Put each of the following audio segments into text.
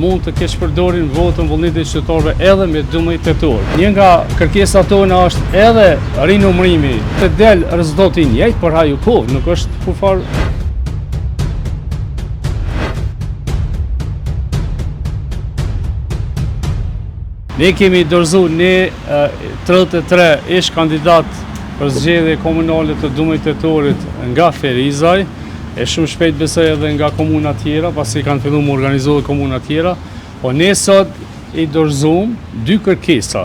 mund të keq përdorin votën vullnetit qytetarëve edhe me 12 tetor. Një nga kërkesat tona është edhe rinumërimi të del rezultati i njëjtë për haju kohë, nuk është kufar. Ne kemi dorëzuar 33 ish kandidat për zgjedhje komunale të 12 tetorit nga Ferizaj, e shumë shpejt besoj edhe nga komuna tjera, pasi kanë filluar të organizohen komuna tjera, po ne sot i dorëzuam 2 kërkesa.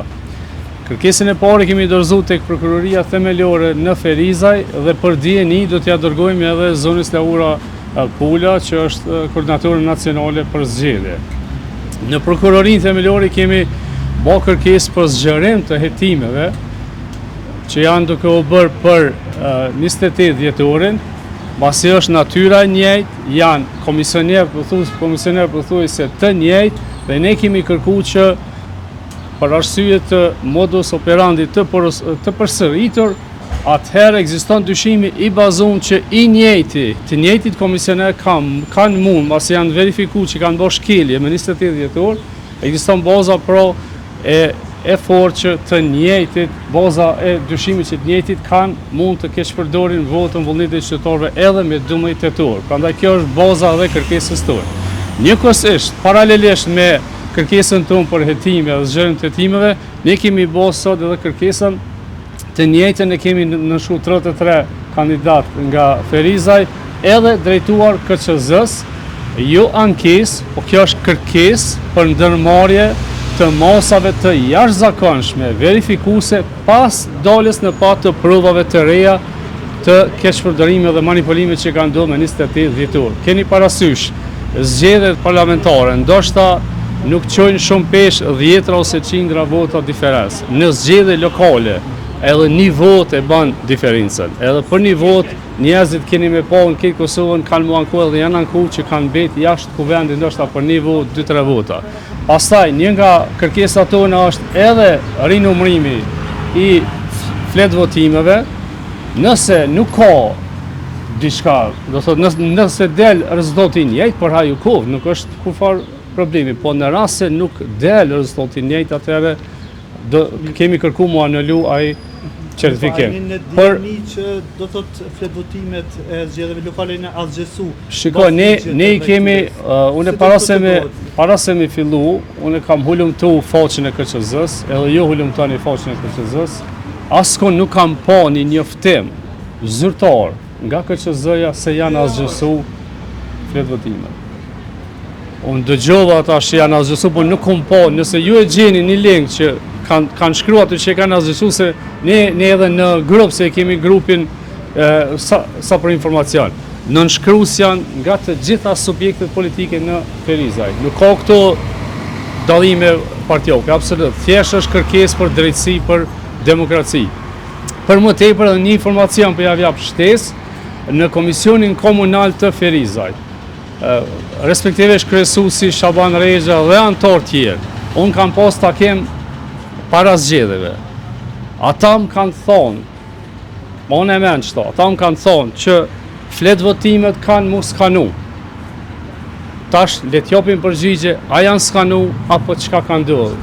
Kërkesën e parë kemi dorëzuar tek prokuroria themelore në Ferizaj dhe për dieni do t'ja dërgojmë edhe zonës Laura Pula, që është koordinatore nacionale për zgjedhje. Në prokurorinë themelore kemi bë kërkesë për zgjerim të hetimeve që janë duke u bërë për 28 dhjetorin, pasi është natyra e njëjtë, janë komisioner pothuajse të njëjtë dhe ne kemi kërkuar që për arsye të modus operandi të përsëritur, atëherë ekziston dyshimi i bazuar që i të njëjtit komisioner kanë mund, pasi janë verifikuar që kanë bërë shkelje me 28 dhjetor, ekziston baza e fortë që të njëjtit, baza e dyshimit që të njëjtit mund të keq përdorin votën vullnetit qytetarëve edhe me 12 tetor. Prandaj kjo është baza dhe kërkesës tonë. Njëkohësisht, paralelisht me kërkesën tonë për hetime dhe zgjerim të hetimeve, ne kemi bërë sot edhe kërkesën të njëjtën, ne kemi nënshtruar 33 kandidat nga Ferizaj, edhe drejtuar KQZ-s, jo ankesë, po kjo është kërkesë për ndërmarrje të masave të jashtëzakonshme verifikuese pas daljes në pat të provave të reja të keqpërdorimeve dhe manipulimeve që kanë ndodhur me 28 dhjetor. Keni parasysh zgjedhjet parlamentare ndoshta nuk çojnë shumë pesh 10 ose 100 vota diferencë. Në zgjedhje lokale edhe një votë e bën diferencën. Edhe për një votë njerëzit keni me pa në këtë Kosovën kanë mu anku edhe janë anku që kanë bet jashtë kuvendit ndoshta për një votë, 2-3 vota. Pastaj, një nga kërkesat tona është edhe rinumërimi i flet votimeve, nëse nuk ka diçka, do thotë nëse del rezultati i njëjtë për haju kohë, nuk është kufar problemi, po në rast se nuk del rezultati i njëjtë, atëherë kemi kërkuar mu anulu ai certifikim. Në djeni që do thotë flet votimet e zgjedhjeve lokale në asgjësu. Shiko, ne kemi, unë para se me fillu, unë kam hulumtu faqen e KQZ-s, edhe jo hulumtoni faqen e KQZ-s, askon nuk kam pa një njoftim zyrtar nga KQZ-ja se janë asgjësu flet votimet. Unë dëgjova ata që janë asgjësu, por nuk kam pa, nëse ju e gjeni një link që kanë shkruar atë që kanë asgjësu, se ne edhe në grup, se kemi grupin sa për informacion, nënshkruas janë nga të gjitha subjektet politike në Ferizaj. Nuk ka këto dallime partioke, absolut. Thjesht është kërkesë për drejtësi, për demokraci. Për më tepër edhe një informacion për ja jap shtesë në Komisionin Komunal të Ferizaj. Respektivisht kryesuesi Shaban Rexha dhe anëtar tjerë. Unë kam pas takim para zgjedhjeve. Ata më kanë thonë, ma unë e menë qëta, ata më kanë thonë që flet votimet kanë mu skanu. Tash, le t'jopim përgjigje, a janë skanu, apo çka kanë ndodhur.